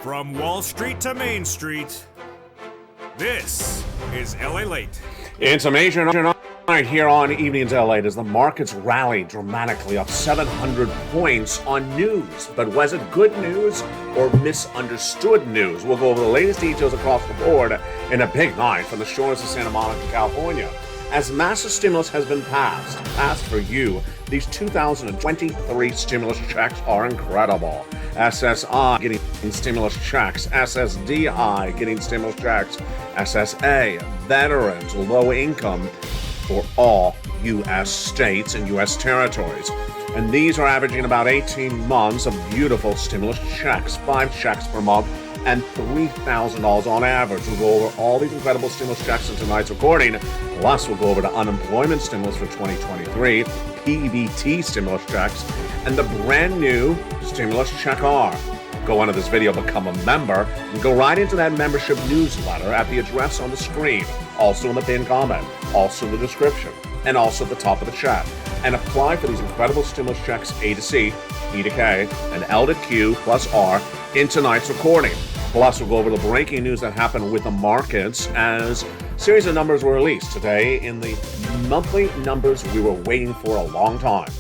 From Wall Street to Main Street, this is LALATE. It's a major night here on Evenings LA as the markets rally dramatically up 700 points on news. But was it good news or misunderstood news? We'll go over the latest details across the board in a big night from the shores of Santa Monica, California. As massive stimulus has been passed for you, these 2023 stimulus checks are incredible. SSI getting stimulus checks, SSDI getting stimulus checks, SSA, veterans, low income for all U.S. states and U.S. territories. And these are averaging about 18 months of beautiful stimulus checks, 5 checks per month, and $3,000 on average. We'll go over all these incredible stimulus checks in tonight's recording. Plus, we'll go over the unemployment stimulus for 2023, PEBT stimulus checks, and the brand new stimulus check R. Go onto this video, become a member, and go right into that membership newsletter at the address on the screen, also in the pinned comment, also in the description, and also at the top of the chat. And apply for these incredible stimulus checks A to C, E to K, and L to Q plus R in tonight's recording. Plus, we'll go over the breaking news that happened with the markets as a series of numbers were released today in the monthly numbers we were waiting for a long time.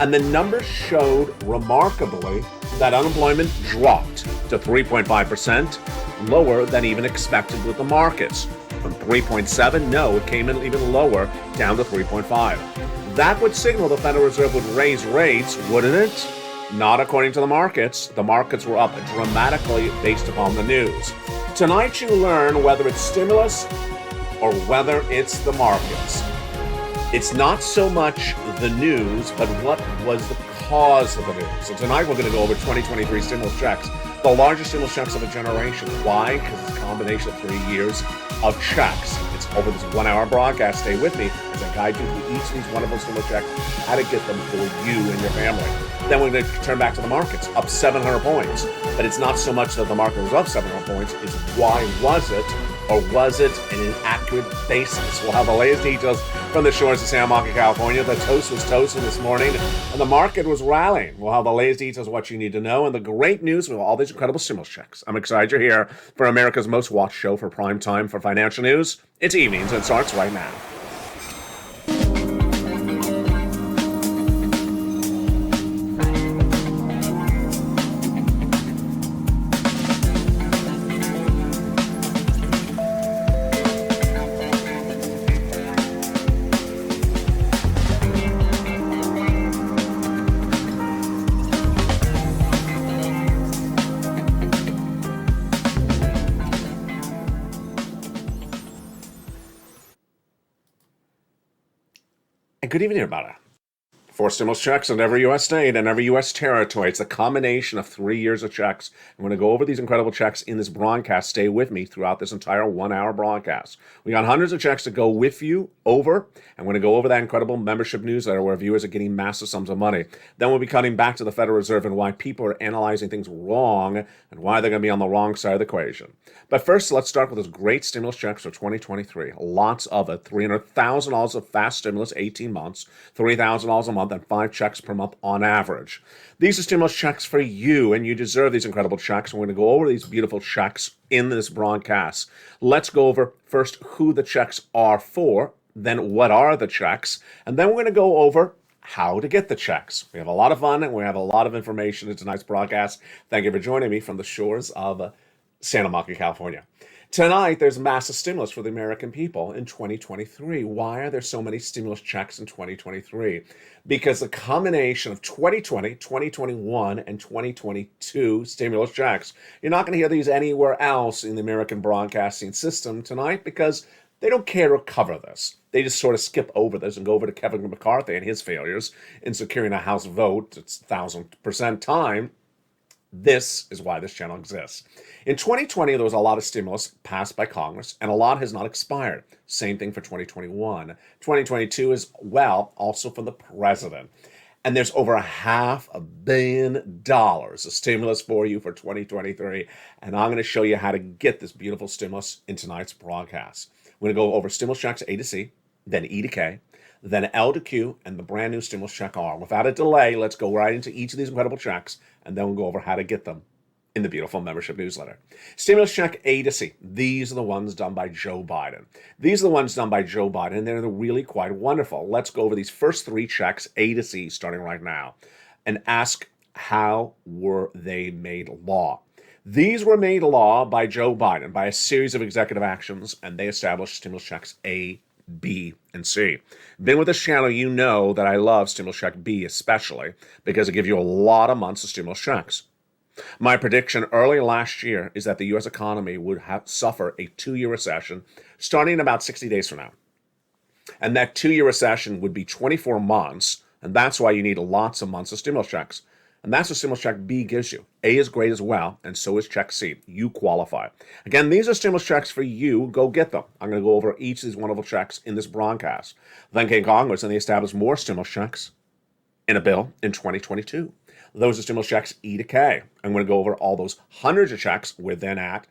And the numbers showed remarkably that unemployment dropped to 3.5%, lower than even expected with the markets. From 3.7, no, it came in even lower, down to 3.5. That would signal the Federal Reserve would raise rates, wouldn't it? Not according to the markets. The markets were up dramatically based upon the news. Tonight you learn whether it's stimulus or whether it's the markets. It's not so much the news, but what was the cause of the news. So tonight we're going to go over 2023 stimulus checks, the largest stimulus checks of a generation. Why? Because it's a combination of 3 years of checks. It's over this 1 hour broadcast. Stay with me as I guide you through each of these wonderful stimulus checks, how to get them for you and your family. Then we're going to turn back to the markets, up 700 points. But it's not so much that the market was up 700 points, it's why was it, or was it an inaccurate basis? We'll have the latest details from the shores of Santa Monica, California. The toast was toasting this morning, and the market was rallying. We'll have the latest details of what you need to know, and the great news with all these incredible stimulus checks. I'm excited you're here for America's most watched show for prime time for financial news. It's Evenings, and it starts right now. Good evening, everybody. 4 stimulus checks in every U.S. state and every U.S. territory. It's a combination of 3 years of checks. I'm going to go over these incredible checks in this broadcast. Stay with me throughout this entire 1 hour broadcast. We got hundreds of checks to go with you over. I'm going to go over that incredible membership newsletter where viewers are getting massive sums of money. Then we'll be cutting back to the Federal Reserve and why people are analyzing things wrong and why they're going to be on the wrong side of the equation. But first, let's start with those great stimulus checks for 2023. Lots of it. $300,000 of fast stimulus, 18 months, $3,000 a month, and 5 checks per month on average. These are stimulus checks for you, and you deserve these incredible checks. We're going to go over these beautiful checks in this broadcast. Let's go over first who the checks are for, then what are the checks, and then we're going to go over how to get the checks. We have a lot of fun, and we have a lot of information in tonight's broadcast. Thank you for joining me from the shores of Santa Monica, California. Tonight, there's massive stimulus for the American people in 2023. Why are there so many stimulus checks in 2023? Because the combination of 2020, 2021, and 2022 stimulus checks, you're not going to hear these anywhere else in the American broadcasting system tonight because they don't care to cover this. They just sort of skip over this and go over to Kevin McCarthy and his failures in securing a House vote. It's 1,000% time. This is why this channel exists. In 2020, there was a lot of stimulus passed by Congress, and a lot has not expired. Same thing for 2021. 2022 is, well, also from the president. And there's over $500 million of stimulus for you for 2023. And I'm going to show you how to get this beautiful stimulus in tonight's broadcast. We're going to go over stimulus checks A to C, then E to K, then L to Q, and the brand new stimulus check R. Without a delay, let's go right into each of these incredible checks, and then we'll go over how to get them in the beautiful membership newsletter. Stimulus check A to C. These are the ones done by Joe Biden. These are the ones done by Joe Biden, and they're really quite wonderful. Let's go over these first three checks, A to C, starting right now, and ask how were they made law? These were made law by Joe Biden by a series of executive actions, and they established stimulus checks A, B, and C. Been with this channel, you know that I love stimulus check B especially because it gives you a lot of months of stimulus checks. My prediction early last year is that the U.S. economy would suffer a 2-year recession starting in about 60 days from now. And that 2-year recession would be 24 months, and that's why you need lots of months of stimulus checks. And that's what stimulus check B gives you. A is great as well, and so is check C. You qualify. Again, these are stimulus checks for you. Go get them. I'm going to go over each of these wonderful checks in this broadcast. Then came Congress, and they established more stimulus checks in a bill in 2022. Those are stimulus checks E to K. I'm going to go over all those hundreds of checks we're then at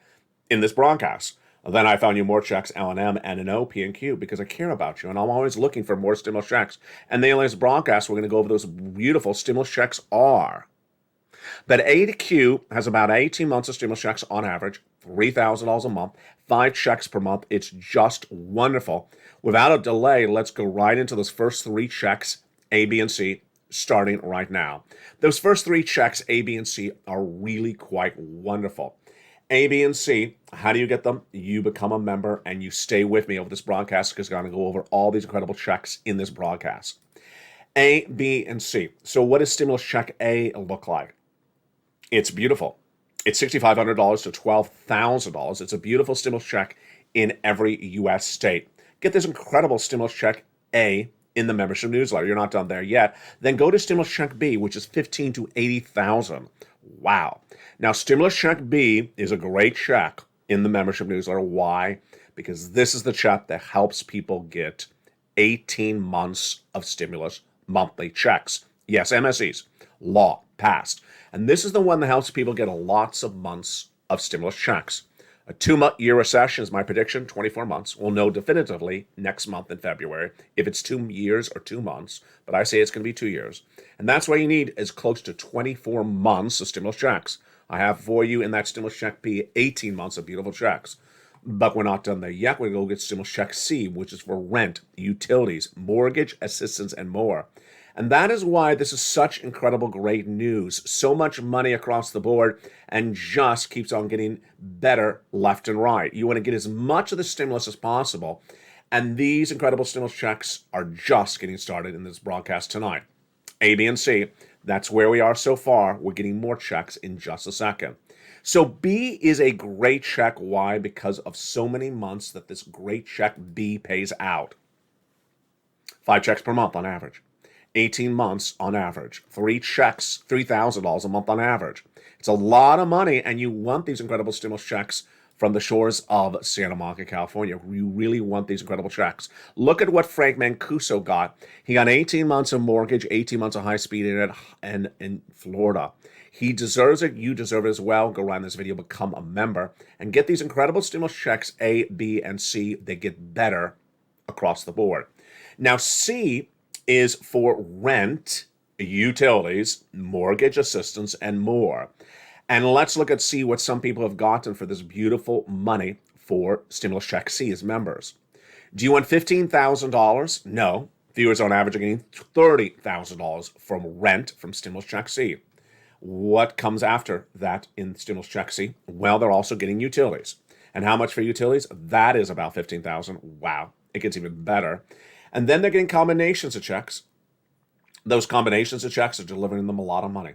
in this broadcast. Then I found you more checks, L and M, N and O, P and Q, because I care about you, and I'm always looking for more stimulus checks. And then in this broadcast, we're going to go over those beautiful stimulus checks are. But A to Q has about 18 months of stimulus checks on average, $3,000 a month, 5 checks per month. It's just wonderful. Without a delay, let's go right into those first 3 checks, A, B, and C, starting right now. Those first 3 checks, A, B, and C, are really quite wonderful. A, B, and C, how do you get them? You become a member and you stay with me over this broadcast because I'm going to go over all these incredible checks in this broadcast. A, B, and C. So what does stimulus check A look like? It's beautiful. It's $6,500 to $12,000. It's a beautiful stimulus check in every U.S. state. Get this incredible stimulus check A in the membership newsletter. You're not done there yet. Then go to stimulus check B, which is $15,000 to $80,000. Wow. Now, stimulus check B is a great check in the membership newsletter. Why? Because this is the check that helps people get 18 months of stimulus monthly checks. Yes, MSEs, law, passed. And this is the one that helps people get lots of months of stimulus checks. A 2-year recession is my prediction, 24 months. We'll know definitively next month in February if it's 2 years or 2 months, but I say it's going to be 2 years. And that's why you need is close to 24 months of stimulus checks. I have for you in that stimulus check B 18 months of beautiful checks. But we're not done there yet. We're going to go get stimulus check C, which is for rent, utilities, mortgage assistance, and more. And that is why this is such incredible, great news. So much money across the board and just keeps on getting better left and right. You want to get as much of the stimulus as possible. And these incredible stimulus checks are just getting started in this broadcast tonight. A, B, and C, that's where we are so far. We're getting more checks in just a second. So B is a great check. Why? Because of so many months that this great check B pays out. 5 checks per month on average. 18 months on average. 3 checks, $3,000 a month on average. It's a lot of money, and you want these incredible stimulus checks from the shores of Santa Monica, California. You really want these incredible checks. Look at what Frank Mancuso got. He got 18 months of mortgage, 18 months of high-speed internet in Florida. He deserves it. You deserve it as well. Go around this video, become a member, and get these incredible stimulus checks A, B, and C. They get better across the board. Now, C is for rent, utilities, mortgage assistance, and more. And let's look at see what some people have gotten for this beautiful money for stimulus check C as members. Do you want $15,000? No. Viewers on average are getting $30,000 from rent from stimulus check C. What comes after that in stimulus check C? Well, they're also getting utilities. And how much for utilities? That is about $15,000. Wow, it gets even better. And then they're getting combinations of checks. Those combinations of checks are delivering them a lot of money.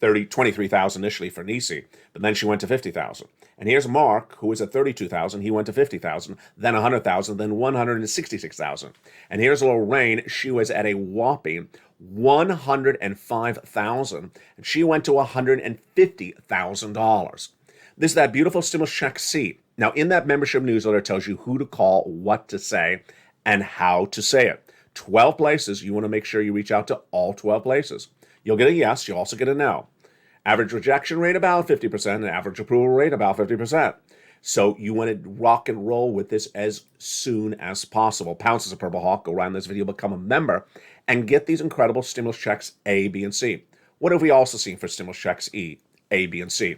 $23,000 initially for Nisi, but then she went to $50,000. And here's Mark, who was at $32,000. He went to $50,000, then $100,000, then $166,000. And here's Lorraine. She was at a whopping $105,000, and she went to $150,000. This is that beautiful stimulus check C. Now, in that membership newsletter, it tells you who to call, what to say, and how to say it. 12 places. You want to make sure you reach out to all 12 places. You'll get a yes. You'll also get a no. Average rejection rate about 50%, and average approval rate about 50%. So you want to rock and roll with this as soon as possible. Pounce as a Purple Hawk. Go around this video, become a member, and get these incredible stimulus checks A, B, and C. What have we also seen for stimulus checks E? A, B, and C.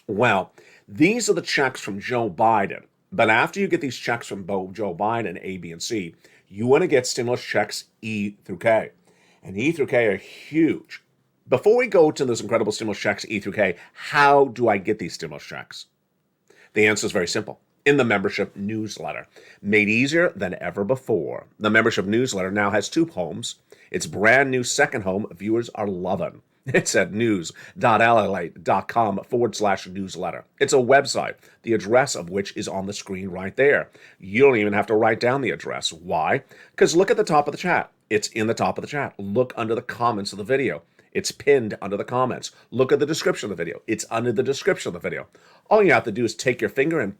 Well, these are the checks from Joe Biden. But after you get these checks from both Joe Biden, A, B, and C, you want to get stimulus checks E through K. And E through K are huge. Before we go to those incredible stimulus checks E through K, how do I get these stimulus checks? The answer is very simple. In the membership newsletter, made easier than ever before. The membership newsletter now has 2 homes. Its brand new second home viewers are loving. It's at news.lalate.com/newsletter. It's a website, the address of which is on the screen right there. You don't even have to write down the address. Why? Because look at the top of the chat. It's in the top of the chat. Look under the comments of the video. It's pinned under the comments. Look at the description of the video. It's under the description of the video. All you have to do is take your finger and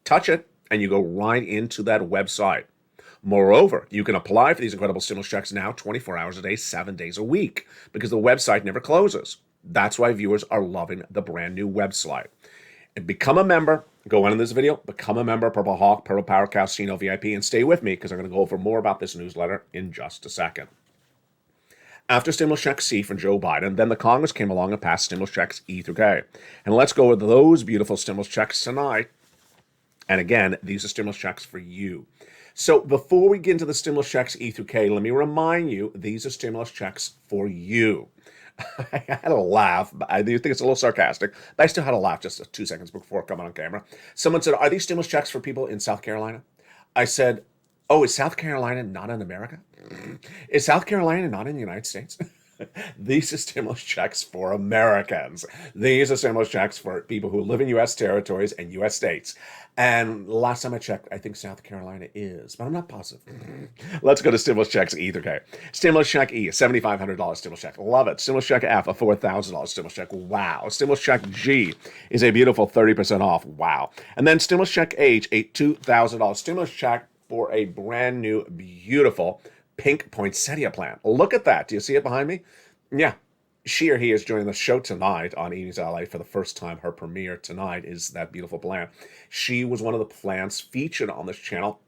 touch it, and you go right into that website. Moreover, you can apply for these incredible stimulus checks now 24 hours a day, 7 days a week, because the website never closes. That's why viewers are loving the brand new website. And become a member. Go into this video, become a member of Purple Hawk, Purple Power Casino VIP, and stay with me because I'm going to go over more about this newsletter in just a second. After stimulus check C from Joe Biden, then the Congress came along and passed stimulus checks E through K. And let's go with those beautiful stimulus checks tonight. And again, these are stimulus checks for you. So before we get into the stimulus checks E through K, let me remind you, these are stimulus checks for you. I had a laugh. I do think it's a little sarcastic, but I still had a laugh just 2 seconds before coming on camera. Someone said, are these stimulus checks for people in South Carolina? I said, oh, is South Carolina not in America? Is South Carolina not in the United States? These are stimulus checks for Americans. These are stimulus checks for people who live in U.S. territories and U.S. states. And last time I checked, I think South Carolina is, but I'm not positive. Let's go to stimulus checks E through K. Stimulus check E, $7,500 stimulus check. Love it. Stimulus check F, a $4,000 stimulus check. Wow. Stimulus check G is a beautiful 30% off. Wow. And then stimulus check H, a $2,000 stimulus check for a brand new, beautiful pink poinsettia plant. Look at that. Do you see it behind me? Yeah. She or he is joining the show tonight on Evenings LA for the first time. Her premiere tonight is that beautiful plant. She was one of the plants featured on this channel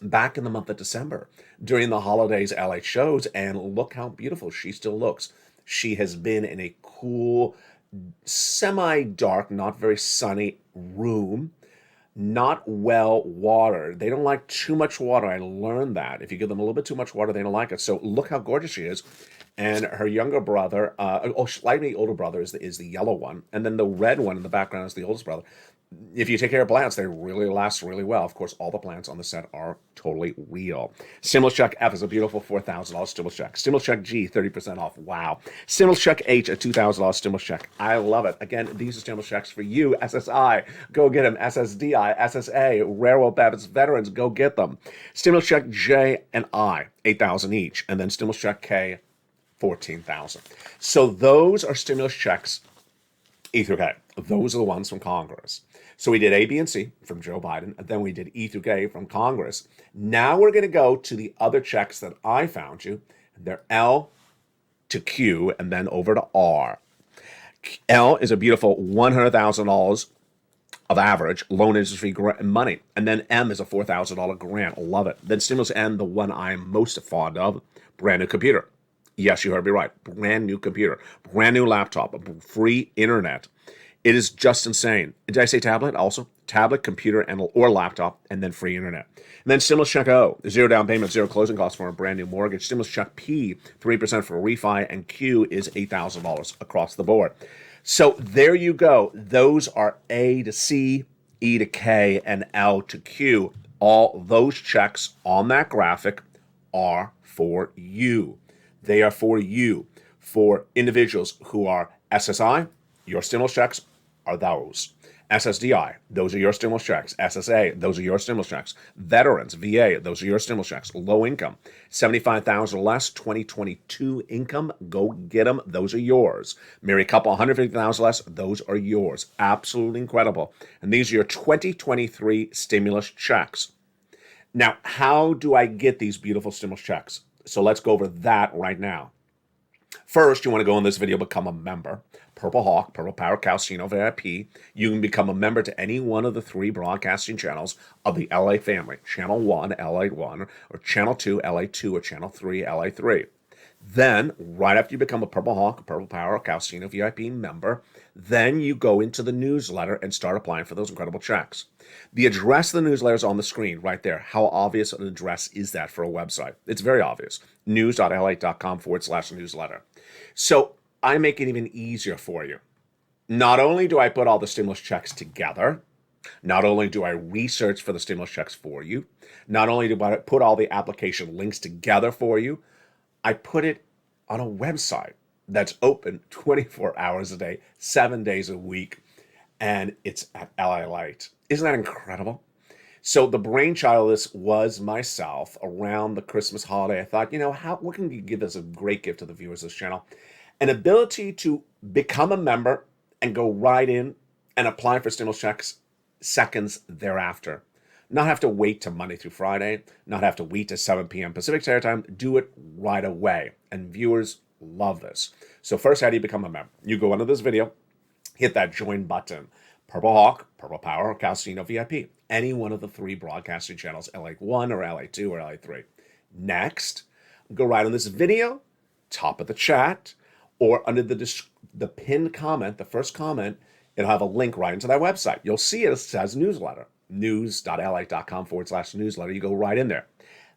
back in the month of December during the holidays LA shows, and look how beautiful she still looks. She has been in a cool, semi-dark, not very sunny room, not well watered. They don't like too much water. I learned that. If you give them a little bit too much water, they don't like it. So look how gorgeous she is. And her younger brother, slightly older brother is the yellow one. And then the red one in the background is the oldest brother. If you take care of plants, they really last really well. Of course, all the plants on the set are totally real. Stimulus check F is a beautiful $4,000 stimulus check. Stimulus check G, 30% off. Wow. Stimulus check H, a $2,000 stimulus check. I love it. Again, these are stimulus checks for you. SSI, go get them. SSDI, SSA, Railroad Baptist Veterans, go get them. Stimulus check J and I, $8,000 each. And then stimulus check K, $14,000. So those are stimulus checks E through K. Those are the ones from Congress. So we did A, B, and C from Joe Biden, and then we did E through K from Congress. Now we're going to go to the other checks that I found you. They're L to Q and then over to R. L is a beautiful $100,000 of average loan industry money. And then M is a $4,000 grant. Love it. Then stimulus N, the one I'm most fond of, brand new computer. Yes, you heard me right. Brand new computer, brand new laptop, free internet. It is just insane. Did I say tablet also? Tablet, computer, or laptop, and then free internet. And then stimulus check O, 0 down payment, 0 closing costs for a brand new mortgage. Stimulus check P, 3% for refi, and Q is $8,000 across the board. So there you go. Those are A to C, E to K, and L to Q. All those checks on that graphic are for you. They are for you. For individuals who are SSI, your stimulus checks are those. SSDI, those are your stimulus checks. SSA, those are your stimulus checks. Veterans, VA, those are your stimulus checks. Low income, $75,000 or less, 2022 income, go get them. Those are yours. Married couple, $150,000 less, those are yours. Absolutely incredible. And these are your 2023 stimulus checks. Now, how do I get these beautiful stimulus checks? So let's go over that right now. First, you want to go in this video, become a member. Purple Hawk, Purple Power Casino VIP. You can become a member to any one of the 3 broadcasting channels of the LA family. Channel 1, LA 1, or Channel 2, LA 2, or Channel 3, LA 3. Then, right after you become a Purple Hawk, Purple Power, or Calcino VIP member, then you go into the newsletter and start applying for those incredible checks. The address of the newsletter is on the screen right there. How obvious an address is that for a website? It's very obvious. news.la.com/newsletter. So I make it even easier for you. Not only do I put all the stimulus checks together, not only do I research for the stimulus checks for you, not only do I put all the application links together for you, I put it on a website that's open 24 hours a day, 7 days a week, and it's at LALATE. Isn't that incredible? So the brainchild of this was myself around the Christmas holiday. I thought, what can you give as a great gift to the viewers of this channel? An ability to become a member and go right in and apply for stimulus checks seconds thereafter. Not have to wait to Monday through Friday, not have to wait to 7 p.m. Pacific Standard Time. Do it right away. And viewers love this. So first, how do you become a member? You go under this video, hit that join button. Purple Hawk, Purple Power, or Calcino VIP. Any one of the 3 broadcasting channels, LA1 or LA2 or LA3. Next, go right on this video, top of the chat, or under the pinned comment, the first comment, it'll have a link right into that website. You'll see it says newsletter. news.la.com/newsletter. You go right in there.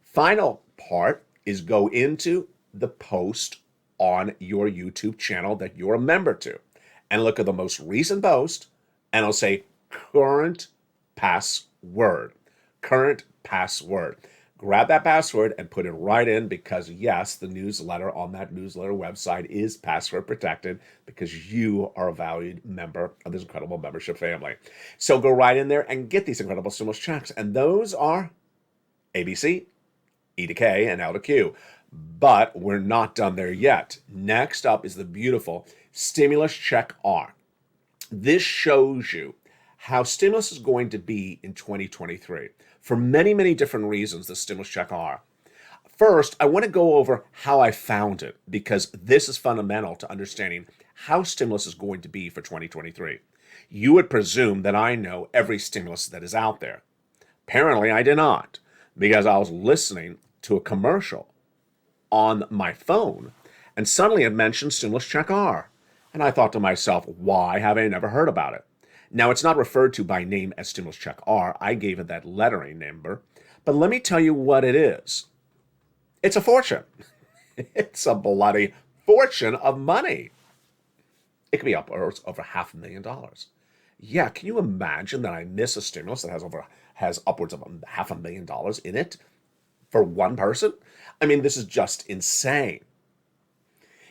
Final part is go into the post on your YouTube channel that you're a member to and look at the most recent post, and it'll say current password. Current password. Grab that password and put it right in, because yes, the newsletter on that newsletter website is password protected because you are a valued member of this incredible membership family. So go right in there and get these incredible stimulus checks. And those are ABC, E to K, and L to Q. But we're not done there yet. Next up is the beautiful Stimulus Check R. This shows you how stimulus is going to be in 2023. For many, many different reasons, the stimulus check R. First, I want to go over how I found it, because this is fundamental to understanding how stimulus is going to be for 2023. You would presume that I know every stimulus that is out there. Apparently, I did not, because I was listening to a commercial on my phone, and suddenly it mentioned stimulus check R. And I thought to myself, why have I never heard about it? Now, it's not referred to by name as stimulus check R. I gave it that lettering number. But let me tell you what it is. It's a fortune. It's a bloody fortune of money. It could be upwards over $500,000. Yeah, can you imagine that I miss a stimulus that has upwards of $500,000 in it for one person? I mean, this is just insane.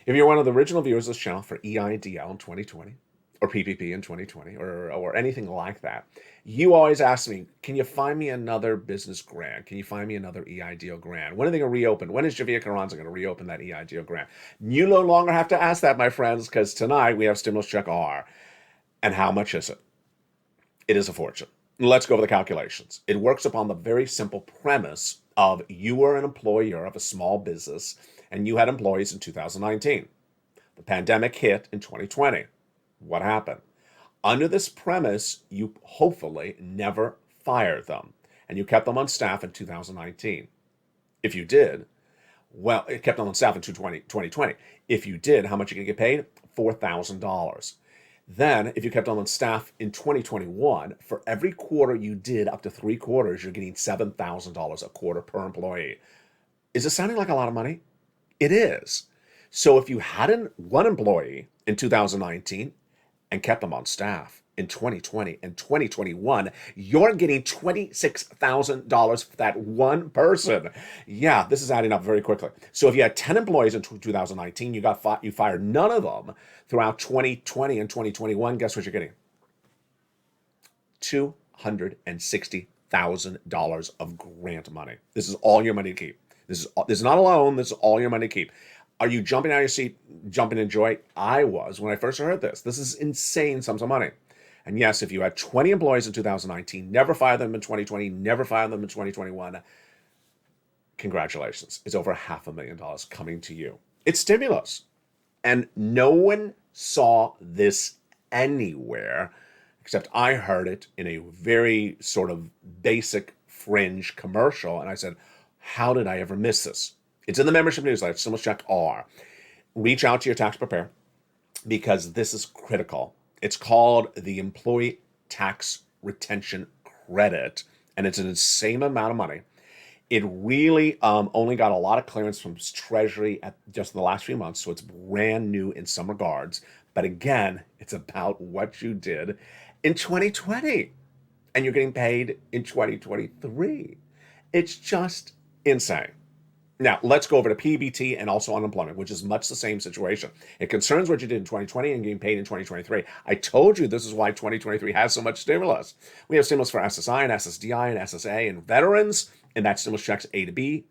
If you're one of the original viewers of this channel for EIDL in 2020, or PPP in 2020, or anything like that, you always ask me, can you find me another business grant? Can you find me another EIDL grant? When are they going to reopen? When is Javier Carranza going to reopen that EIDL grant? You no longer have to ask that, my friends, because tonight we have Stimulus Check R. And how much is it? It is a fortune. Let's go over the calculations. It works upon the very simple premise of you were an employer of a small business and you had employees in 2019. The pandemic hit in 2020. What happened? Under this premise, you hopefully never fired them, and you kept them on staff in 2019. If you did, well, it kept them on staff in 2020. If you did, how much are you going to get paid? $4,000. Then, if you kept them on staff in 2021, for every quarter you did up to 3 quarters, you're getting $7,000 a quarter per employee. Is it sounding like a lot of money? It is. So if you had one employee in 2019, and kept them on staff in 2020 and 2021, you're getting $26,000 for that one person. Yeah, this is adding up very quickly. So if you had 10 employees in 2019, you fired none of them throughout 2020 and 2021, guess what you're getting? $260,000 of grant money. This is all your money to keep. This is not a loan. This is all your money to keep. Are you jumping out of your seat, jumping in joy? I was when I first heard this. This is insane sums of money. And yes, if you had 20 employees in 2019, never fired them in 2020, never fired them in 2021, congratulations. It's over $500,000 coming to you. It's stimulus. And no one saw this anywhere, except I heard it in a very sort of basic fringe commercial. And I said, how did I ever miss this? It's in the membership newsletter, Stimulus Check R. Reach out to your tax preparer because this is critical. It's called the Employee Tax Retention Credit, and it's an insane amount of money. It really only got a lot of clearance from Treasury at just the last few months, so it's brand new in some regards. But again, it's about what you did in 2020, and you're getting paid in 2023. It's just insane. Now, let's go over to PEBT and also unemployment, which is much the same situation. It concerns what you did in 2020 and getting paid in 2023. I told you this is why 2023 has so much stimulus. We have stimulus for SSI and SSDI and SSA and veterans, and that stimulus checks A to B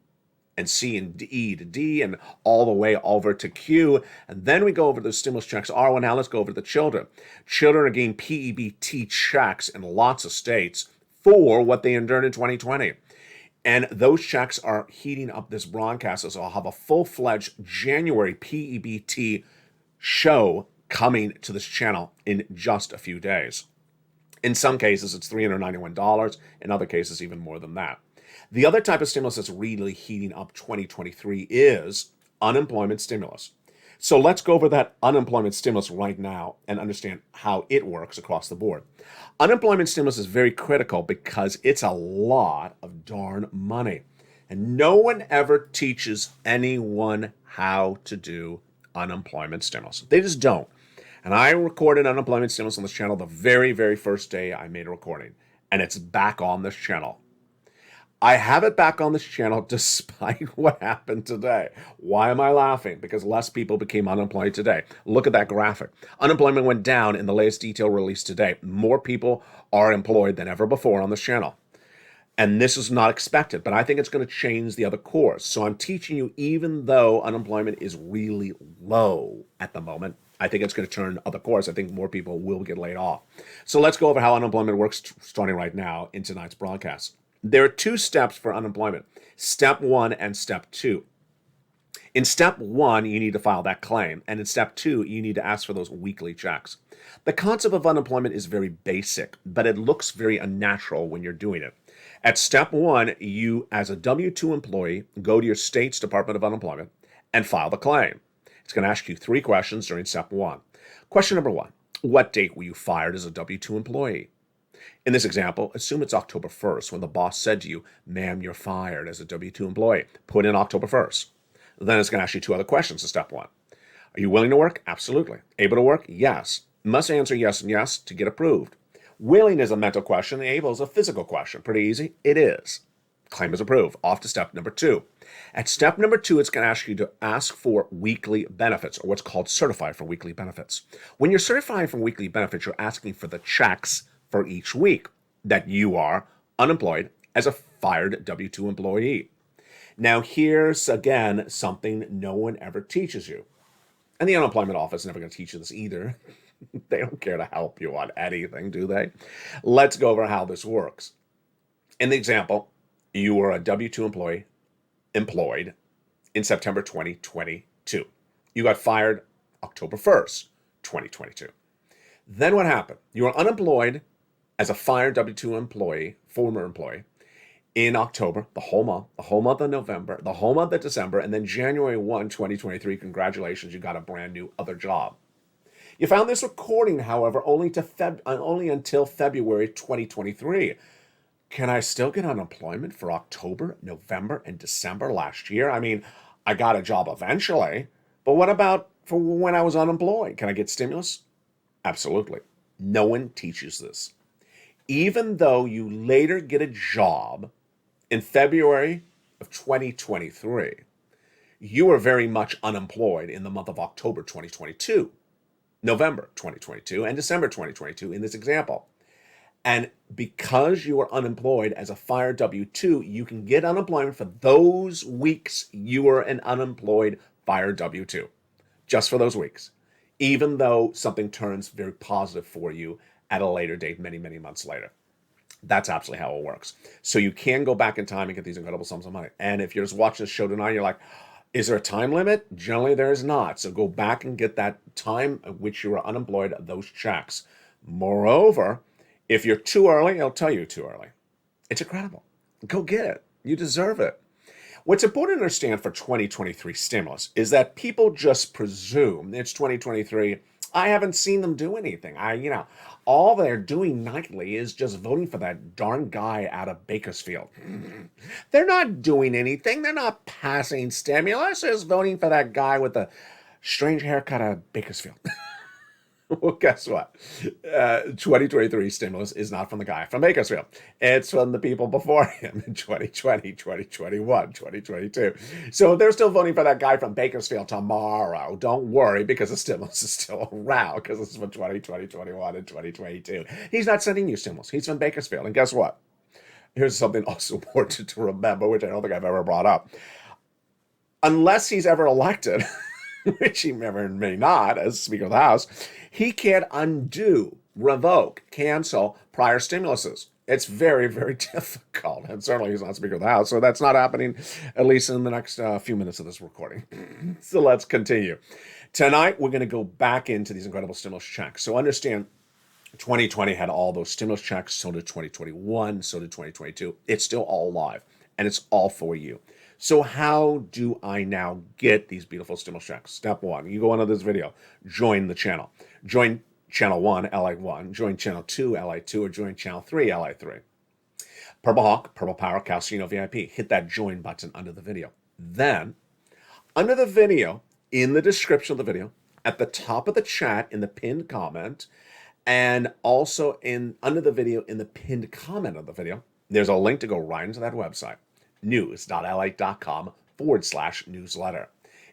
and C and E to D and all the way over to Q. And then we go over the stimulus checks R. Well, now let's go over to the children. Children are getting PEBT checks in lots of states for what they endured in 2020. And those checks are heating up this broadcast. So I'll have a full-fledged January PEBT show coming to this channel in just a few days. In some cases, it's $391. In other cases, even more than that. The other type of stimulus that's really heating up 2023 is unemployment stimulus. So let's go over that unemployment stimulus right now and understand how it works across the board. Unemployment stimulus is very critical because it's a lot of darn money. And no one ever teaches anyone how to do unemployment stimulus. They just don't. And I recorded unemployment stimulus on this channel the very, very first day I made a recording. And it's back on this channel. I have it back on this channel despite what happened today. Why am I laughing? Because less people became unemployed today. Look at that graphic. Unemployment went down in the latest detail released today. More people are employed than ever before on this channel. And this is not expected, but I think it's going to change the other course. So I'm teaching you, even though unemployment is really low at the moment, I think it's going to turn the other course. I think more people will get laid off. So let's go over how unemployment works starting right now in tonight's broadcast. There are two steps for unemployment, step 1 and step 2. In step 1, you need to file that claim. And in step 2, you need to ask for those weekly checks. The concept of unemployment is very basic, but it looks very unnatural when you're doing it. At step 1, you, as a W-2 employee, go to your state's Department of Unemployment and file the claim. It's going to ask you 3 questions during step 1. Question number 1, what date were you fired as a W-2 employee? In this example, assume it's October 1st when the boss said to you, ma'am, you're fired as a W-2 employee. Put in October 1st. Then it's going to ask you 2 other questions in step 1. Are you willing to work? Absolutely. Able to work? Yes. Must answer yes and yes to get approved. Willing is a mental question. Able is a physical question. Pretty easy? It is. Claim is approved. Off to step number 2. At step number 2, it's going to ask you to ask for weekly benefits, or what's called certify for weekly benefits. When you're certifying for weekly benefits, you're asking for the checks for each week that you are unemployed as a fired W-2 employee. Now, here's, again, something no one ever teaches you. And the unemployment office is never going to teach you this either. They don't care to help you on anything, do they? Let's go over how this works. In the example, you were a W-2 employee employed in September 2022. You got fired October 1st, 2022. Then what happened? You were unemployed as a fired W-2 employee, former employee, in October, the whole month of November, the whole month of December, and then January 1, 2023, congratulations, you got a brand new other job. You found this recording, however, only until February 2023. Can I still get unemployment for October, November, and December last year? I mean, I got a job eventually, but what about for when I was unemployed? Can I get stimulus? Absolutely. No one teaches this. Even though you later get a job in February of 2023, you were very much unemployed in the month of October 2022, November 2022, and December 2022 in this example. And because you are unemployed as a fired W-2, you can get unemployment for those weeks you were an unemployed fired W-2, just for those weeks, even though something turns very positive for you at a later date, many, many months later. That's absolutely how it works. So you can go back in time and get these incredible sums of money. And if you're just watching this show tonight, you're like, is there a time limit? Generally, there is not. So go back and get that time at which you were unemployed, those checks. Moreover, if you're too early, I'll tell you too early. It's incredible. Go get it. You deserve it. What's important to understand for 2023 stimulus is that people just presume it's 2023. I haven't seen them do anything. All they're doing nightly is just voting for that darn guy out of Bakersfield. They're not doing anything. They're not passing stimulus. They're just voting for that guy with the strange haircut out of Bakersfield. Well, guess what? 2023 stimulus is not from the guy from Bakersfield. It's from the people before him in 2020, 2021, 2022. So they're still voting for that guy from Bakersfield tomorrow. Don't worry, because the stimulus is still around, because this is for 2020, 2021, and 2022. He's not sending you stimulus. He's from Bakersfield. And guess what? Here's something also important to remember, which I don't think I've ever brought up. Unless he's ever elected, which he may not as Speaker of the House, he can't undo, revoke, cancel prior stimuluses. It's very, very difficult. And certainly he's not Speaker of the House, so that's not happening, at least in the next few minutes of this recording. So let's continue. Tonight, we're going to go back into these incredible stimulus checks. So understand, 2020 had all those stimulus checks, so did 2021, so did 2022. It's still all live, and it's all for you. So how do I now get these beautiful stimulus checks? Step one, you go into this video, join the channel. Join channel 1, LA1, join channel 2, LA2, or join channel 3, LA3. Purple Hawk, Purple Power, Calcino VIP. Hit that join button under the video. Then, under the video, in the description of the video, at the top of the chat, in the pinned comment, and also under the video, in the pinned comment of the video, there's a link to go right into that website. news.lalate.com/newsletter.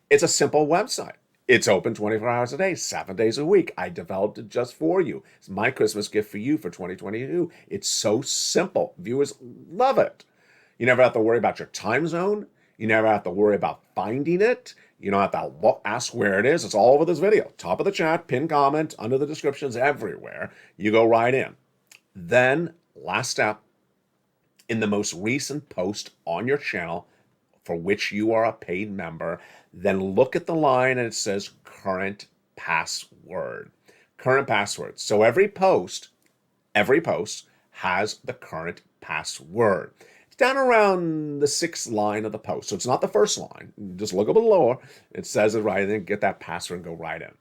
It's a simple website. It's open 24 hours a day, 7 days a week. I developed it just for you. It's my Christmas gift for you for 2022. It's so simple. Viewers love it. You never have to worry about your time zone. You never have to worry about finding it. You don't have to ask where it is. It's all over this video. Top of the chat, pinned comment, under the descriptions, everywhere. You go right in. Then, last step, in the most recent post on your channel for which you are a paid member, then look at the line and it says current password. Current password. So every post has the current password. It's down around the 6th line of the post. So it's not the first line. Just look a little lower. It says it right there. Get that password and go right in.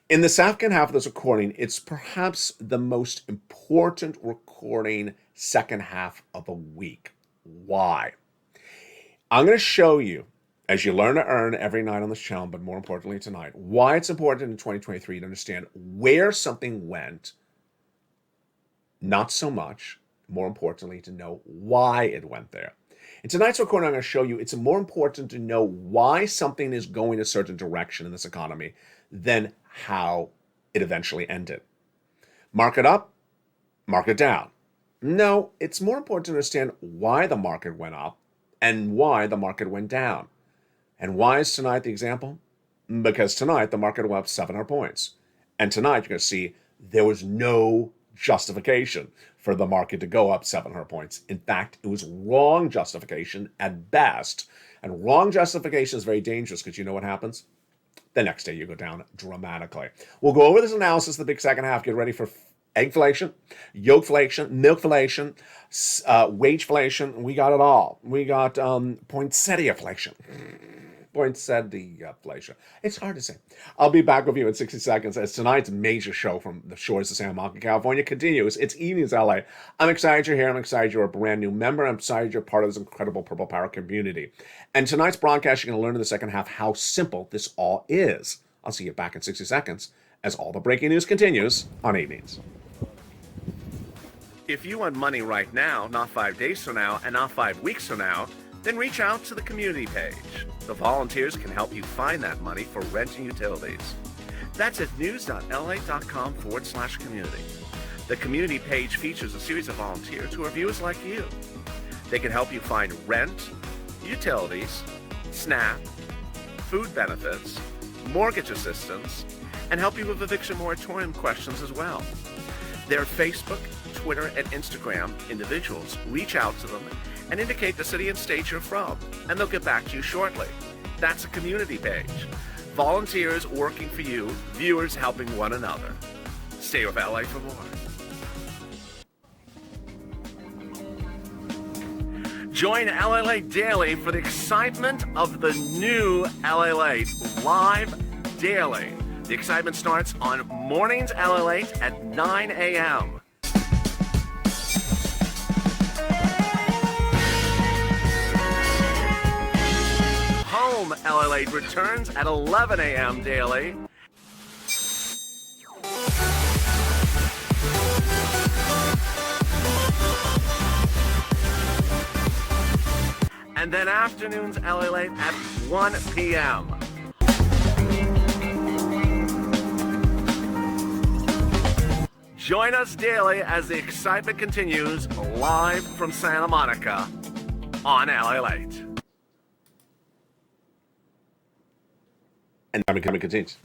In the second half of this recording, it's perhaps the most important recording second half of the week. Why? I'm going to show you, as you learn to earn every night on this channel, but more importantly tonight, why it's important in 2023 to understand where something went, not so much, more importantly, to know why it went there. In tonight's recording, I'm going to show you it's more important to know why something is going a certain direction in this economy than how it eventually ended. Market up, market down. No, it's more important to understand why the market went up and why the market went down. And why is tonight the example? Because tonight the market went up 700 points. And tonight you're going to see there was no justification for the market to go up 700 points. In fact, it was wrong justification at best. And wrong justification is very dangerous because you know what happens? The next day you go down dramatically. We'll go over this analysis in the big second half. Get ready for eggflation, yolkflation, milkflation, wageflation. We got it all. We got poinsettiaflation. Poinsettiaflation. It's hard to say. I'll be back with you in 60 seconds as tonight's major show from the shores of San Marcos, California continues. It's Evenings LA. I'm excited you're here. I'm excited you're a brand new member. I'm excited you're part of this incredible Purple Power community. And tonight's broadcast, you're going to learn in the second half how simple this all is. I'll see you back in 60 seconds as all the breaking news continues on Evenings. If you want money right now, not 5 days from now, and not 5 weeks from now, then reach out to the community page. The volunteers can help you find that money for rent and utilities. That's at news.lalate.com/community. The community page features a series of volunteers who are viewers like you. They can help you find rent, utilities, SNAP, food benefits, mortgage assistance, and help you with eviction moratorium questions as well. Their Facebook, Twitter, and Instagram individuals reach out to them and indicate the city and state you're from, and they'll get back to you shortly. That's a community page. Volunteers working for you, viewers helping one another. Stay with LA for more. Join LALATE Daily for the excitement of the new LALATE live daily. The excitement starts on mornings LALATE at 9 a.m. Home LALATE returns at 11 a.m. daily. And then afternoons LALATE at 1 p.m. Join us daily as the excitement continues live from Santa Monica on LALATE. And time continues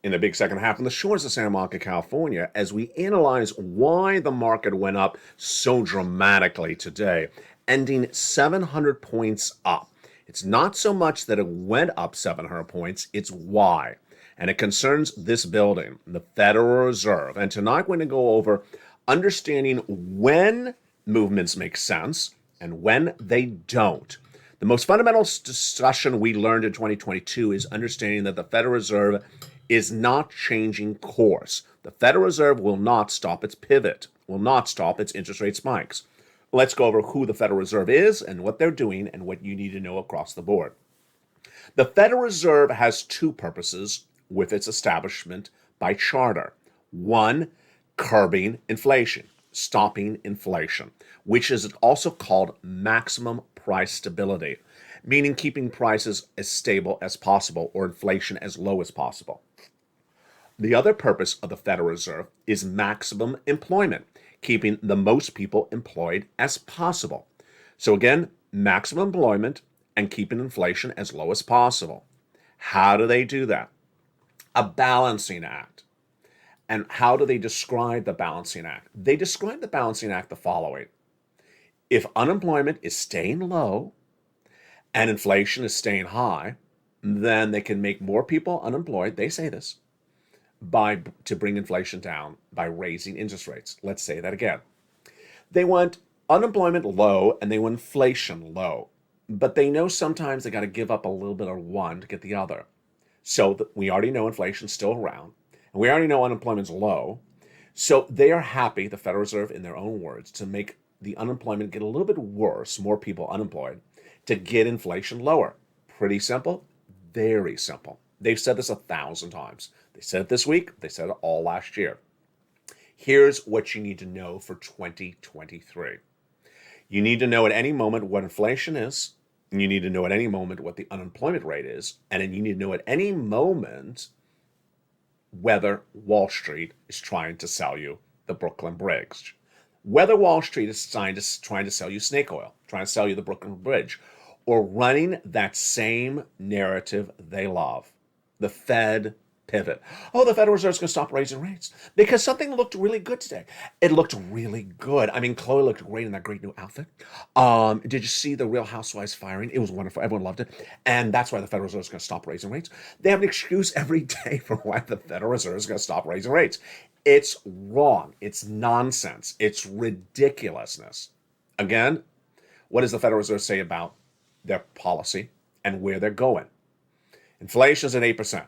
in the big second half on the shores of Santa Monica, California, as we analyze why the market went up so dramatically today, ending 700 points up. It's not so much that it went up 700 points, it's why. And it concerns this building, the Federal Reserve. And tonight we're going to go over understanding when movements make sense and when they don't. The most fundamental discussion we learned in 2022 is understanding that the Federal Reserve is not changing course. The Federal Reserve will not stop its pivot, will not stop its interest rate spikes. Let's go over who the Federal Reserve is and what they're doing and what you need to know across the board. The Federal Reserve has two purposes with its establishment by charter. One, curbing inflation, stopping inflation, which is also called maximum price stability, meaning keeping prices as stable as possible or inflation as low as possible. The other purpose of the Federal Reserve is maximum employment, keeping the most people employed as possible. So again, maximum employment and keeping inflation as low as possible. How do they do that? A balancing act. And how do they describe the balancing act? They describe the balancing act the following. If unemployment is staying low and inflation is staying high, then they can make more people unemployed, they say this, to bring inflation down by raising interest rates. Let's say that again. They want unemployment low and they want inflation low, but they know sometimes they got to give up a little bit of one to get the other. So we already know inflation's still around, and we already know unemployment's low. So they are happy, the Federal Reserve, in their own words, to make the unemployment get a little bit worse, more people unemployed, to get inflation lower. Pretty simple, very simple. They've said this 1,000 times. They said it this week, they said it all last year. Here's what you need to know for 2023. You need to know at any moment what inflation is, and you need to know at any moment what the unemployment rate is, and then you need to know at any moment whether Wall Street is trying to sell you the Brooklyn Bridge. Whether Wall Street is trying to sell you snake oil, trying to sell you the Brooklyn Bridge, or running that same narrative they love. The Fed pivot. Oh, the Federal Reserve's going to stop raising rates because something looked really good today. It looked really good. I mean, Chloe looked great in that great new outfit. Did you see the Real Housewives firing? It was wonderful. Everyone loved it. And that's why the Federal Reserve is going to stop raising rates. They have an excuse every day for why the Federal Reserve is going to stop raising rates. It's wrong. It's nonsense. It's ridiculousness. Again, what does the Federal Reserve say about their policy and where they're going? Inflation is at 8%.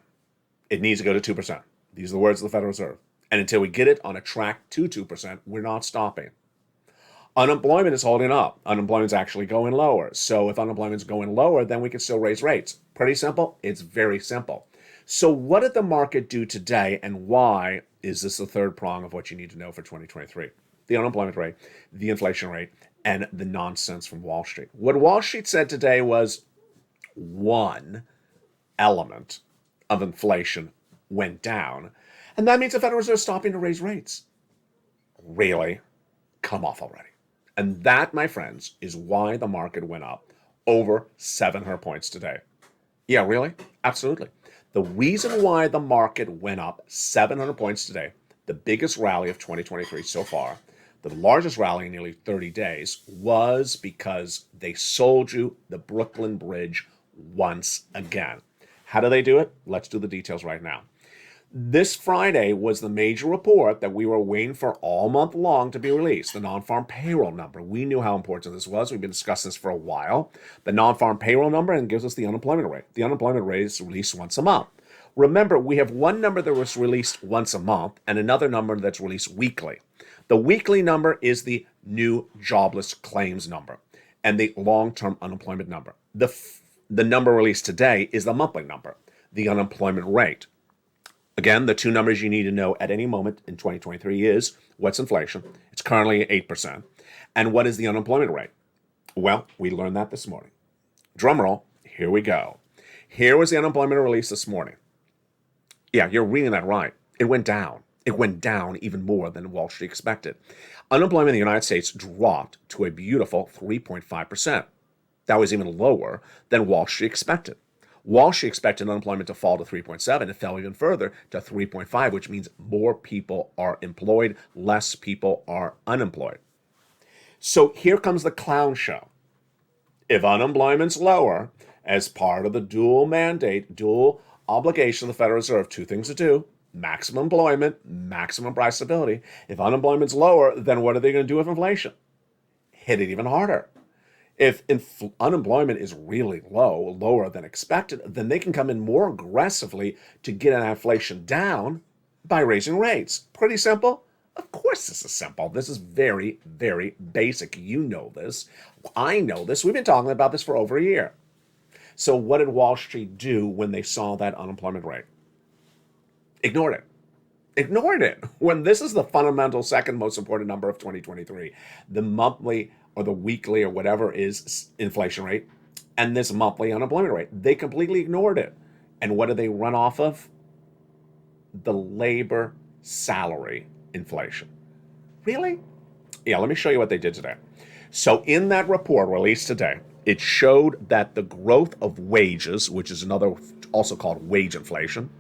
It needs to go to 2%. These are the words of the Federal Reserve. And until we get it on a track to 2%, we're not stopping. Unemployment is holding up. Unemployment is actually going lower. So if unemployment is going lower, then we can still raise rates. Pretty simple? It's very simple. So what did the market do today, and why is this the third prong of what you need to know for 2023? The unemployment rate, the inflation rate, and the nonsense from Wall Street. What Wall Street said today was one element of inflation went down, and that means the Federal Reserve is stopping to raise rates. Really? Come off already. And that, my friends, is why the market went up over 700 points today. Yeah, really? Absolutely. The reason why the market went up 700 points today, the biggest rally of 2023 so far, the largest rally in nearly 30 days, was because they sold you the Brooklyn Bridge once again. How do they do it? Let's do the details right now. This Friday was the major report that we were waiting for all month long to be released, the non-farm payroll number. We knew how important this was. We've been discussing this for a while. The non-farm payroll number and gives us the unemployment rate. The unemployment rate is released once a month. Remember, we have one number that was released once a month and another number that's released weekly. The weekly number is the new jobless claims number and the long-term unemployment number. The number released today is the monthly number, the unemployment rate. Again, the two numbers you need to know at any moment in 2023 is what's inflation? It's currently 8%. And what is the unemployment rate? Well, we learned that this morning. Drum roll, here we go. Here was the unemployment release this morning. Yeah, you're reading that right. It went down. It went down even more than Wall Street expected. Unemployment in the United States dropped to a beautiful 3.5%. That was even lower than Wall Street expected. Wall Street expected unemployment to fall to 3.7. It fell even further to 3.5, which means more people are employed, less people are unemployed. So here comes the clown show. If unemployment's lower, as part of the dual mandate, dual obligation of the Federal Reserve, two things to do: maximum employment, maximum price stability. If unemployment's lower, then what are they going to do with inflation? Hit it even harder. If unemployment is really low, lower than expected, then they can come in more aggressively to get inflation down by raising rates. Pretty simple? Of course this is simple. This is very, very basic. You know this. I know this. We've been talking about this for over a year. So what did Wall Street do when they saw that unemployment rate? Ignored it. Ignored it. When this is the fundamental second most important number of 2023, the monthly or the weekly or whatever is inflation rate, and this monthly unemployment rate. They completely ignored it. And what do they run off of? The labor salary inflation. Really? Yeah, let me show you what they did today. So in that report released today, it showed that the growth of wages, which is another also called wage inflation,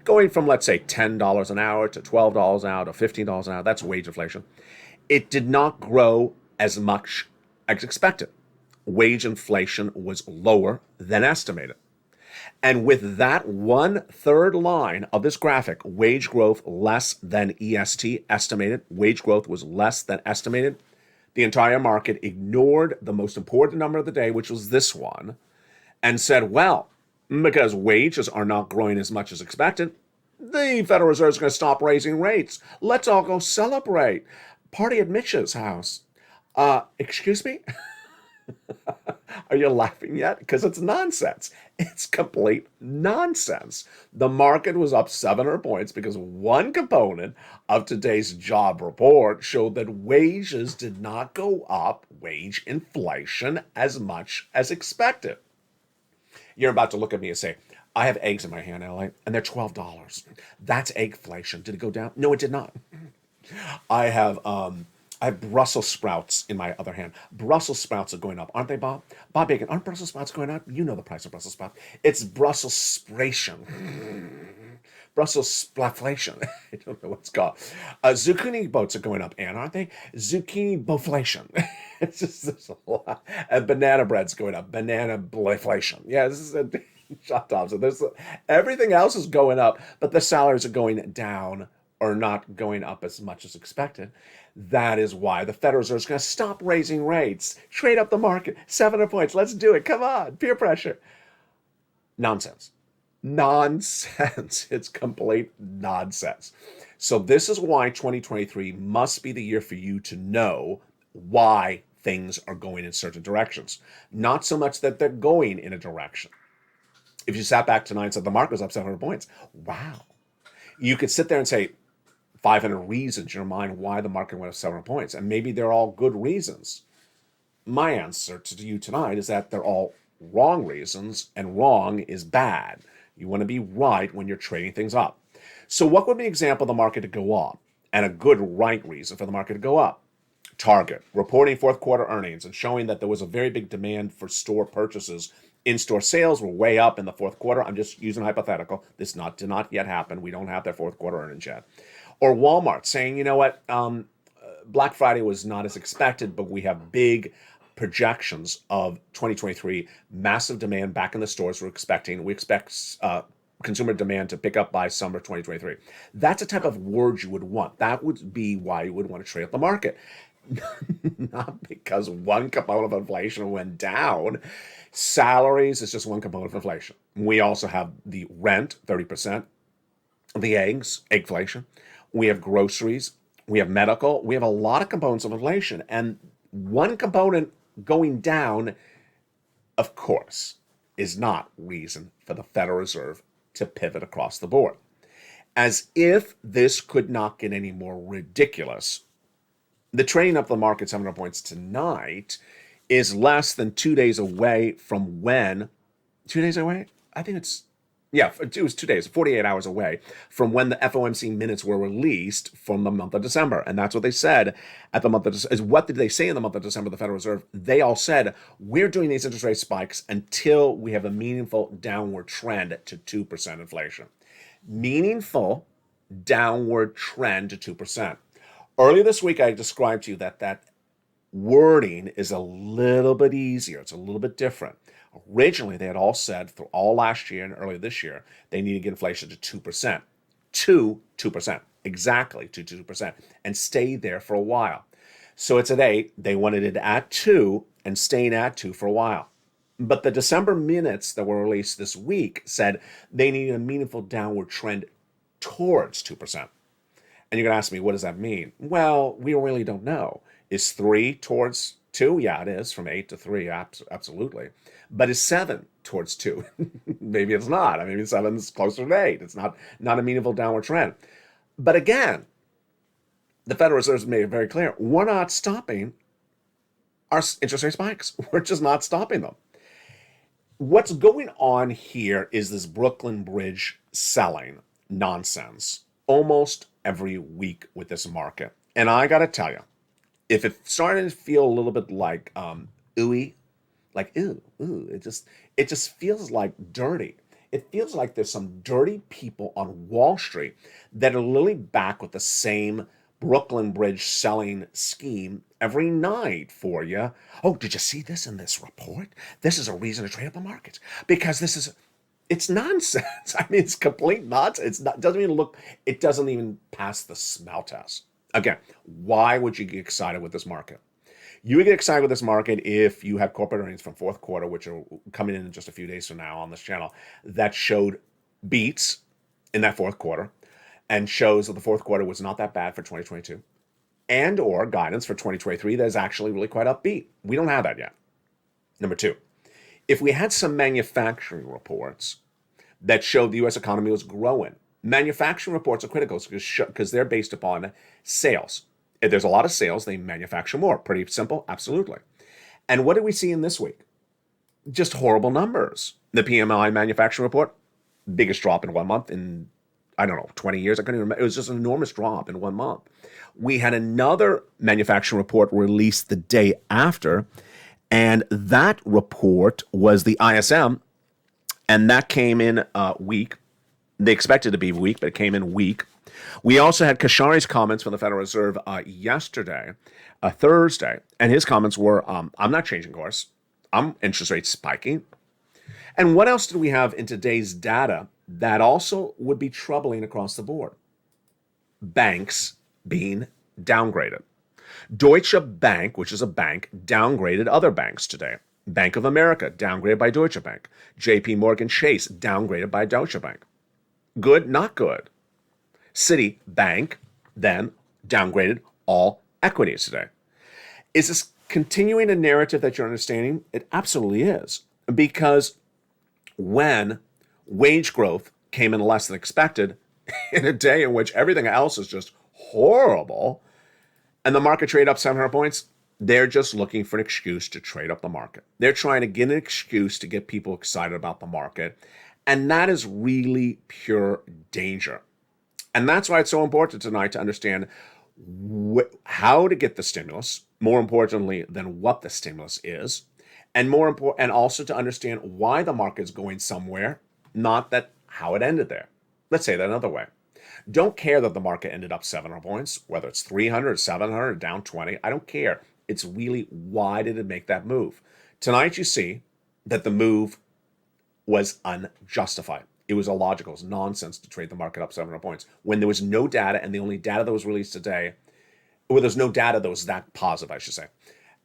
going from, let's say, $10 an hour to $12 an hour to $15 an hour, that's wage inflation. It did not grow as much as expected. Wage inflation was lower than estimated. And with that 1/3 line of this graphic, wage growth less than EST estimated, wage growth was less than estimated, the entire market ignored the most important number of the day, which was this one, and said, well, because wages are not growing as much as expected, the Federal Reserve is going to stop raising rates. Let's all go celebrate. Party at Mitch's house. Excuse me? Are you laughing yet? Because it's nonsense. It's complete nonsense. The market was up 700 points because one component of today's job report showed that wages did not go up, wage inflation, as much as expected. You're about to look at me and say, I have eggs in my hand, LA, and they're $12. That's eggflation. Did it go down? No, it did not. I have Brussels sprouts in my other hand. Brussels sprouts are going up, aren't they, Bob? Bob Bacon, aren't Brussels sprouts going up? You know the price of Brussels sprouts. It's Brussels spration. Brussels splaflation. I don't know what it's called. Zucchini boats are going up, and aren't they? Zucchini boflation. It's just there's a lot. And banana bread's going up. Banana boflation. Yeah, this is a shot top. So there's everything else is going up, but the salaries are going down or not going up as much as expected. That is why the Federal Reserve is going to stop raising rates. Trade up the market. 700 points. Let's do it. Come on. Peer pressure. Nonsense. Nonsense. It's complete nonsense. So this is why 2023 must be the year for you to know why things are going in certain directions. Not so much that they're going in a direction. If you sat back tonight and said the market was up 700 points, wow. You could sit there and say 500 reasons in your mind why the market went up 700 points, and maybe they're all good reasons. My answer to you tonight is that they're all wrong reasons, and wrong is bad. You want to be right when you're trading things up. So what would be an example of the market to go up, and a good right reason for the market to go up? Target reporting fourth quarter earnings and showing that there was a very big demand for store purchases. In-store sales were way up in the fourth quarter. I'm just using hypothetical. This did not yet happen. We don't have their fourth quarter earnings yet. Or Walmart saying, you know what, Black Friday was not as expected, but we have big projections of 2023, massive demand back in the stores. We expect consumer demand to pick up by summer 2023. That's the type of word you would want. That would be why you would want to trade up the market. Not because one component of inflation went down. Salaries is just one component of inflation. We also have the rent, 30%, the eggs, eggflation. We have groceries. We have medical. We have a lot of components of inflation. And one component going down, of course, is not reason for the Federal Reserve to pivot across the board. As if this could not get any more ridiculous, the trading up the market 700 points tonight is less than 2 days away from when, 2 days away? I think it was 2 days, 48 hours away from when the FOMC minutes were released from the month of December. And that's what they said at the month of December. What did they say in the month of December, the Federal Reserve? They all said, we're doing these interest rate spikes until we have a meaningful downward trend to 2% inflation. Meaningful downward trend to 2%. Earlier this week, I described to you that wording is a little bit easier. It's a little bit different. Originally, they had all said through all last year and earlier this year, they need to get inflation to 2%. To 2%. Exactly to 2%. And stay there for a while. So it's at 8. They wanted it at 2 and staying at 2 for a while. But the December minutes that were released this week said they needed a meaningful downward trend towards 2%. And you're going to ask me, what does that mean? Well, we really don't know. Is 3 towards 2? Yeah, it is. From 8 to 3, absolutely. But is 7 towards 2? Maybe it's not. I mean, 7 is closer to 8. It's not a meaningful downward trend. But again, the Federal Reserve has made it very clear, we're not stopping our interest rate spikes. We're just not stopping them. What's going on here is this Brooklyn Bridge selling nonsense almost every week with this market. And I got to tell you, if it's starting to feel a little bit like ooey, like ooh, it just feels like dirty. It feels like there's some dirty people on Wall Street that are literally back with the same Brooklyn Bridge selling scheme every night for you. Oh, did you see this in this report? This is a reason to trade up the markets because it's nonsense. I mean, it's complete nonsense. It doesn't even pass the smell test. Again, why would you get excited with this market? You would get excited with this market if you had corporate earnings from fourth quarter, which are coming in just a few days from now on this channel, that showed beats in that fourth quarter and shows that the fourth quarter was not that bad for 2022 and or guidance for 2023 that is actually really quite upbeat. We don't have that yet. Number 2, if we had some manufacturing reports that showed the U.S. economy was growing, manufacturing reports are critical because they're based upon sales. If there's a lot of sales, they manufacture more. Pretty simple, absolutely. And what did we see in this week? Just horrible numbers. The PMI manufacturing report, biggest drop in 1 month in, 20 years. I couldn't even remember. It was just an enormous drop in 1 month. We had another manufacturing report released the day after, and that report was the ISM, and that came in weak. They expected it to be weak, but it came in weak. We also had Kashari's comments from the Federal Reserve yesterday, Thursday, and his comments were, I'm not changing course. I'm interest rates spiking. And what else did we have in today's data that also would be troubling across the board? Banks being downgraded. Deutsche Bank, which is a bank, downgraded other banks today. Bank of America, downgraded by Deutsche Bank. JP Morgan Chase, downgraded by Deutsche Bank. Good, not good. Citibank then downgraded all equities today. Is this continuing a narrative that you're understanding? It absolutely is. Because when wage growth came in less than expected, in a day in which everything else is just horrible, and the market trade up 700 points, they're just looking for an excuse to trade up the market. They're trying to get an excuse to get people excited about the market. And that is really pure danger. And that's why it's so important tonight to understand how to get the stimulus, more importantly than what the stimulus is, and and also to understand why the market's going somewhere, not that how it ended there. Let's say that another way. Don't care that the market ended up 700 points, whether it's 300 or 700 or down 20. I don't care. It's really, why did it make that move? Tonight you see that the move was unjustified. It was illogical. It was nonsense to trade the market up 700 points when there was no data, and the only data that was released today, well, there's no data that was that positive, I should say.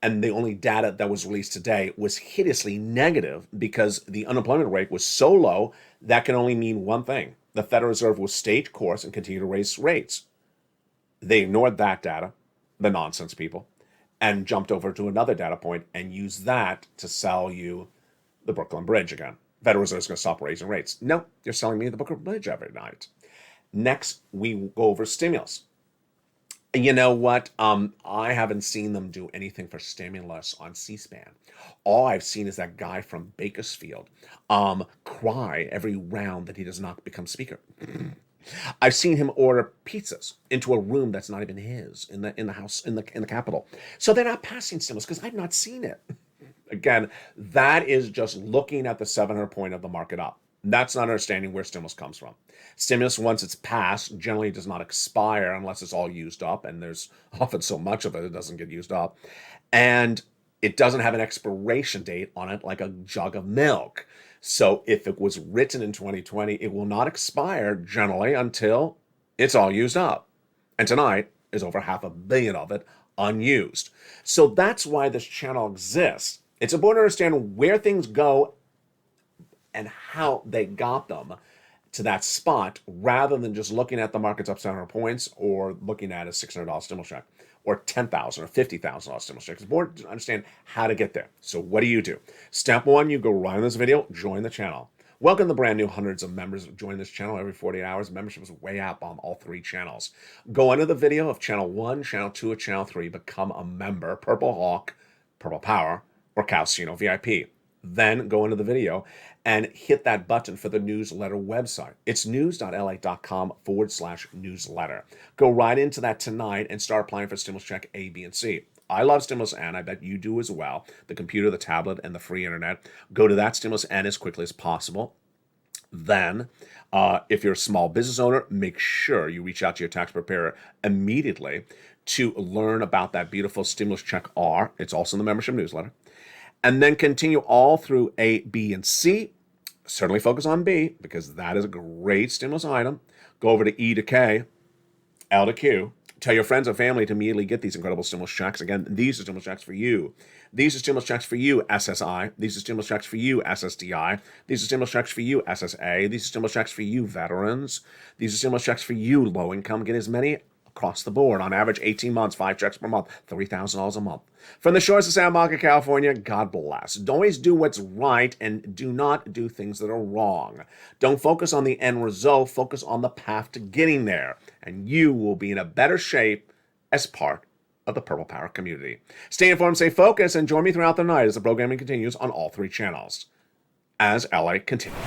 And the only data that was released today was hideously negative because the unemployment rate was so low that can only mean one thing. The Federal Reserve will stay course and continue to raise rates. They ignored that data, the nonsense people, and jumped over to another data point and used that to sell you the Brooklyn Bridge again. Federal Reserve is going to stop raising rates. No, you're selling me the Brooklyn Bridge every night. Next, we go over stimulus. You know what? I haven't seen them do anything for stimulus on C-SPAN. All I've seen is that guy from Bakersfield cry every round that he does not become speaker. I've seen him order pizzas into a room that's not even his in the house in the Capitol. So they're not passing stimulus because I've not seen it. Again, that is just looking at the 700 point of the market up. That's not understanding where stimulus comes from. Stimulus, once it's passed, generally does not expire unless it's all used up, and there's often so much of it, it doesn't get used up. And it doesn't have an expiration date on it like a jug of milk. So if it was written in 2020, it will not expire generally until it's all used up. And tonight is over 500 million of it unused. So that's why this channel exists. It's important to understand where things go and how they got them to that spot rather than just looking at the markets up 700 points or looking at a $600 stimulus check or $10,000 or $50,000 stimulus check. It's important to understand how to get there. So what do? Step one, you go right on this video, join the channel. Welcome the brand new hundreds of members join this channel every 48 hours. Membership is way up on all three channels. Go under the video of channel 1, channel 2, or channel 3, become a member, Purple Hawk, Purple Power, or Calcino VIP. Then go into the video and hit that button for the newsletter website. It's news.lalate.com/newsletter. Go right into that tonight and start applying for stimulus check A, B, and C. I love Stimulus N. I bet you do as well. The computer, the tablet, and the free internet. Go to that Stimulus N as quickly as possible. Then, if you're a small business owner, make sure you reach out to your tax preparer immediately to learn about that beautiful Stimulus Check R. It's also in the membership newsletter. And then continue all through A, B, and C. Certainly focus on B because that is a great stimulus item. Go over to E to K, L to Q. Tell your friends and family to immediately get these incredible stimulus checks. Again, these are stimulus checks for you. These are stimulus checks for you, SSI. These are stimulus checks for you, SSDI. These are stimulus checks for you, SSA. These are stimulus checks for you, veterans. These are stimulus checks for you, low income. Get as many across the board. On average, 18 months, 5 checks per month, $3,000 a month. From the shores of Santa Monica, California, God bless. Don't always do what's right and do not do things that are wrong. Don't focus on the end result. Focus on the path to getting there. And you will be in a better shape as part of the Purple Power community. Stay informed, stay focused, and join me throughout the night as the programming continues on all three channels. As LA continues.